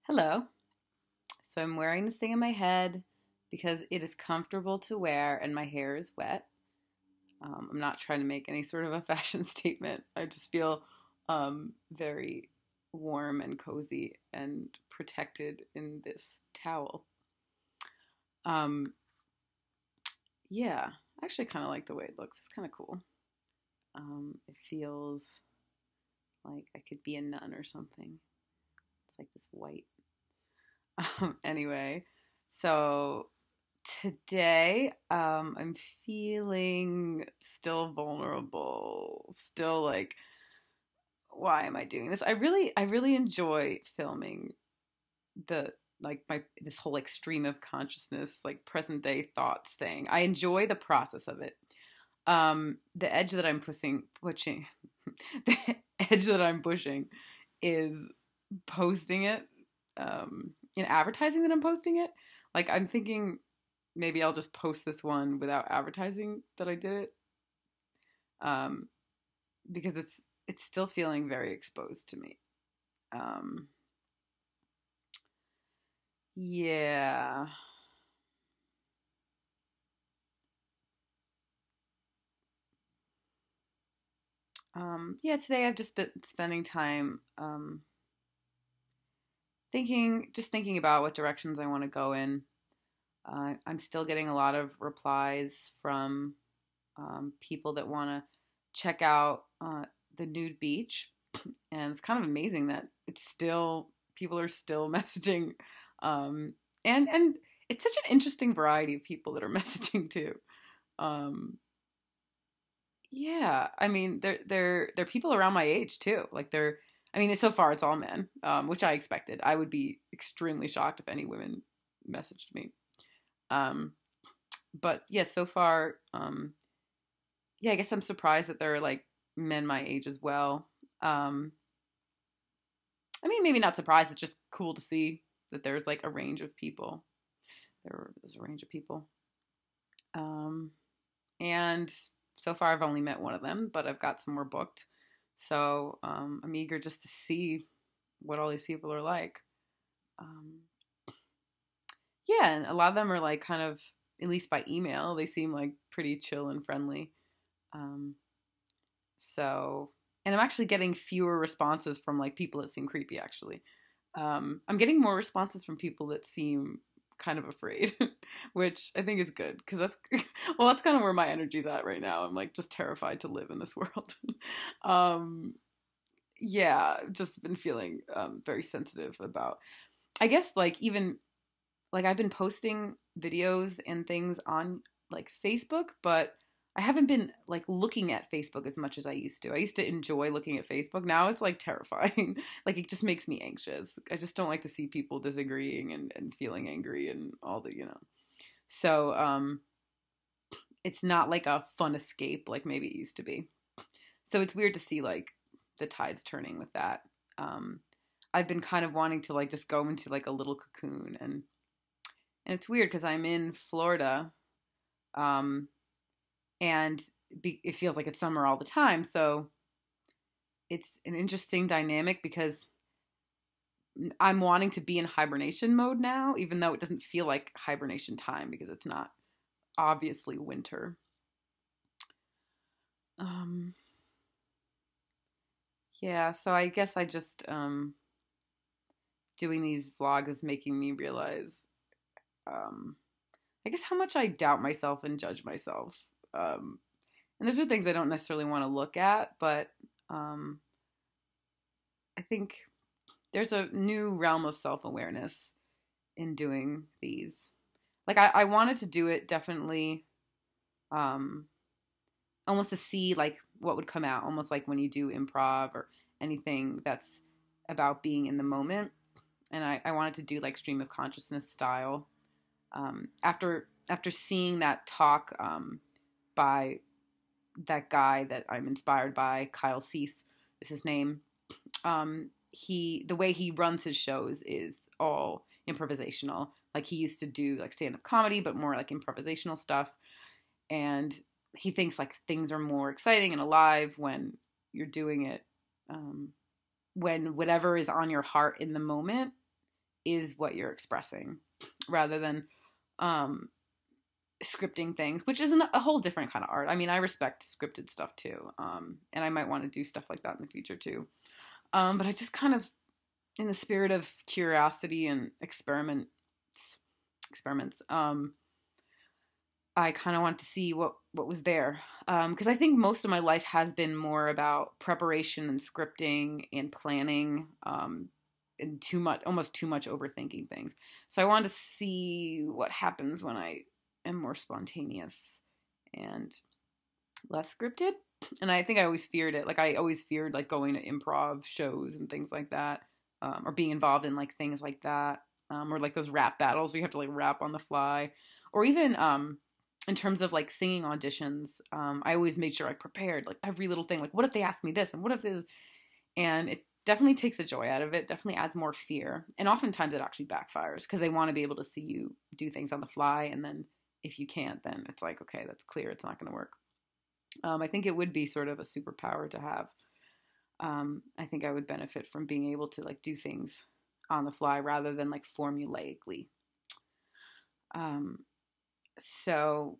Hello. So I'm wearing this thing in my head because it is comfortable to wear and my hair is wet. I'm not trying to make any sort of a fashion statement. I just feel very warm and cozy and protected in this towel. Um, yeah, I actually kind of like the way it looks. It's kind of cool. It feels like I could be a nun or something. It's like this white. Anyway, so today, I'm feeling still vulnerable, still like, why am I doing this? I really enjoy filming the my this whole like stream of consciousness, like present day thoughts thing. I enjoy the process of it. The edge that I'm pushing, the edge that I'm pushing is posting it, in advertising that I'm posting it. Like I'm thinking maybe I'll just post this one without advertising that I did it, um, because it's still feeling very exposed to me. Um, yeah. Yeah, today I've just been spending time thinking about what directions I want to go in. I'm still getting a lot of replies from people that want to check out the nude beach, and it's kind of amazing that it's still people are still messaging, and it's such an interesting variety of people that are messaging too. Um, yeah, I mean they're people around my age too. Like they're I mean so far it's all men, which I expected. I would be extremely shocked if any women messaged me. Um, but yeah, so far, yeah, I guess I'm surprised that there are like men my age as well. Um, I mean, maybe not surprised. It's just cool to see that there's like a range of people. There's a range of people. Um, and so far, I've only met one of them, but I've got some more booked. So I'm eager just to see what all these people are like. Um, yeah, and a lot of them are like kind of, at least by email, they seem like pretty chill and friendly. Um, So, and I'm actually getting fewer responses from like people that seem creepy actually. I'm getting more responses from people that seem kind of afraid, which I think is good because that's well, that's kind of where my energy's at right now. I'm like just terrified to live in this world. um, yeah, just been feeling very sensitive about. I guess like even like I've been posting videos and things on like Facebook, but I haven't been like looking at Facebook as much as I used to. I used to enjoy looking at Facebook. Now it's like terrifying. Like it just makes me anxious. I just don't like to see people disagreeing and feeling angry and all the. So it's not like a fun escape like maybe it used to be. So it's weird to see like the tides turning with that. Um, I've been kind of wanting to like just go into like a little cocoon and it's weird because I'm in Florida, um, and it feels like it's summer all the time. So it's an interesting dynamic because I'm wanting to be in hibernation mode now, even though it doesn't feel like hibernation time because it's not obviously winter. Um, yeah, so I guess I just doing these vlogs is making me realize, um, I guess how much I doubt myself and judge myself. Um, and those are things I don't necessarily want to look at, but um, I think there's a new realm of self awareness in doing these. Like I wanted to do it definitely, um, almost to see like what would come out, almost like when you do improv or anything that's about being in the moment. And I wanted to do like stream of consciousness style. After seeing that talk, by that guy that I'm inspired by, Kyle Cease is his name. The way he runs his shows is all improvisational. Like he used to do like stand up comedy, but more like improvisational stuff. And he thinks like things are more exciting and alive when you're doing it, when whatever is on your heart in the moment is what you're expressing, rather than scripting things, which is a whole different kind of art. I mean, I respect scripted stuff too, and I might want to do stuff like that in the future too. But I just kind of, in the spirit of curiosity and experiments, I kind of want to see what was there, because I think most of my life has been more about preparation and scripting and planning, and almost too much overthinking things. So I wanted to see what happens when I am more spontaneous and less scripted. And I think I always feared it. Like I always feared like going to improv shows and things like that, or being involved in like things like that, or like those rap battles where you have to like rap on the fly, or even in terms of like singing auditions. I always made sure I prepared like every little thing. Like, what if they ask me this, and what if this? And it definitely takes the joy out of it. Definitely adds more fear, and oftentimes it actually backfires because they want to be able to see you do things on the fly, and then if you can't, then it's like, okay, that's clear, it's not going to work. I think it would be sort of a superpower to have. I think I would benefit from being able to like do things on the fly rather than like formulaically. So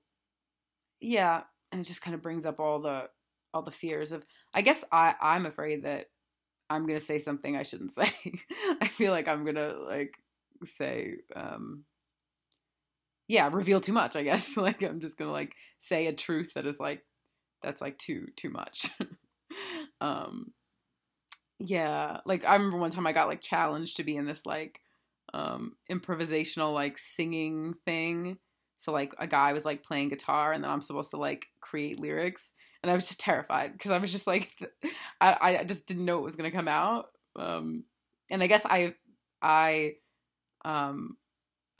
yeah, and it just kind of brings up all the fears of, I guess I'm afraid that I'm going to say something I shouldn't say. I feel like I'm going to like say, reveal too much, I guess. Like I'm just going to like say a truth that is like, that's like too much. Yeah, like I remember one time I got like challenged to be in this like improvisational like singing thing. So like a guy was like playing guitar and then I'm supposed to like create lyrics, and I was just terrified because I was just like I just didn't know it was gonna come out. And I guess I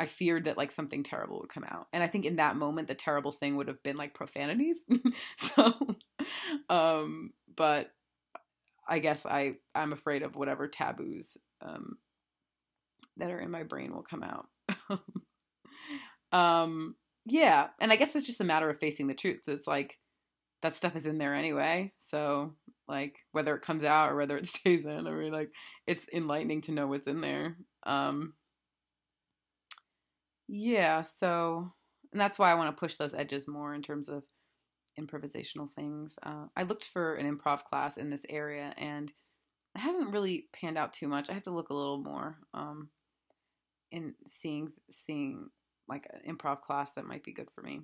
feared that like something terrible would come out, and I think in that moment the terrible thing would have been like profanities. So but I guess I'm afraid of whatever taboos that are in my brain will come out. Yeah, and I guess it's just a matter of facing the truth. It's like that stuff is in there anyway, so like whether it comes out or whether it stays in, I mean, like it's enlightening to know what's in there. Yeah, so, and that's why I want to push those edges more in terms of improvisational things. I looked for an improv class in this area, and it hasn't really panned out too much. I have to look a little more in seeing like an improv class that might be good for me,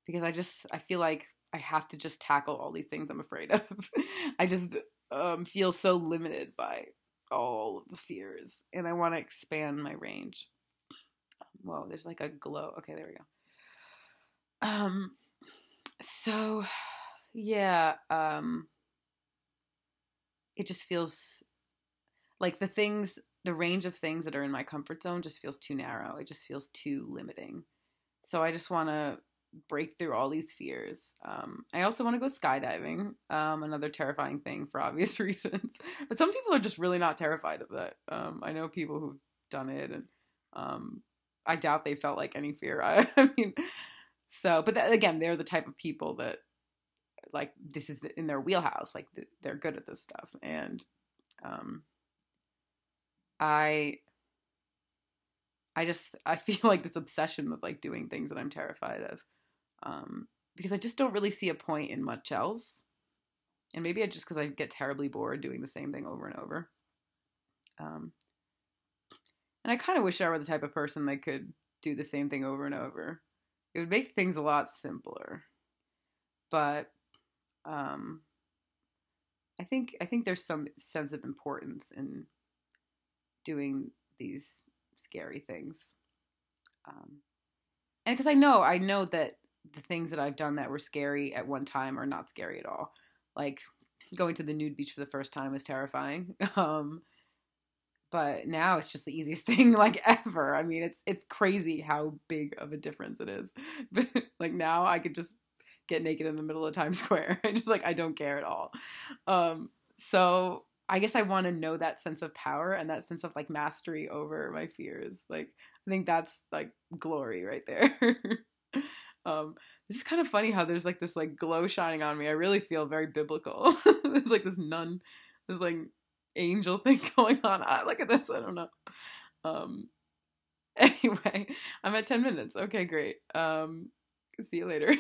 because I feel like I have to just tackle all these things I'm afraid of. I just feel so limited by all of the fears, and I want to expand my range. Whoa, there's like a glow. Okay, there we go. So yeah, it just feels like the range of things that are in my comfort zone just feels too narrow. It just feels too limiting. So I just want to break through all these fears. I also want to go skydiving, another terrifying thing for obvious reasons. But some people are just really not terrified of that. I know people who've done it, and I doubt they felt like any fear. I mean, so, but again, they're the type of people that like this is in their wheelhouse. Like they're good at this stuff, and I feel like this obsession with like doing things that I'm terrified of, because I just don't really see a point in much else, and maybe it's just because I get terribly bored doing the same thing over and over. And I kind of wish I were the type of person that could do the same thing over and over. It would make things a lot simpler. But I think there's some sense of importance in doing these scary things. And because I know that the things that I've done that were scary at one time are not scary at all. Like going to the nude beach for the first time was terrifying. But now it's just the easiest thing like ever. I mean, it's crazy how big of a difference it is. Like now I could just get naked in the middle of Times Square. I just like, I don't care at all. So I guess I want to know that sense of power and that sense of like mastery over my fears. Like, I think that's like glory right there. This is kind of funny how there's like this like glow shining on me. I really feel very biblical. It's like this nun, this like angel thing going on. Look at this. I don't know. Um, anyway, I'm at 10 minutes. Okay, great. See you later.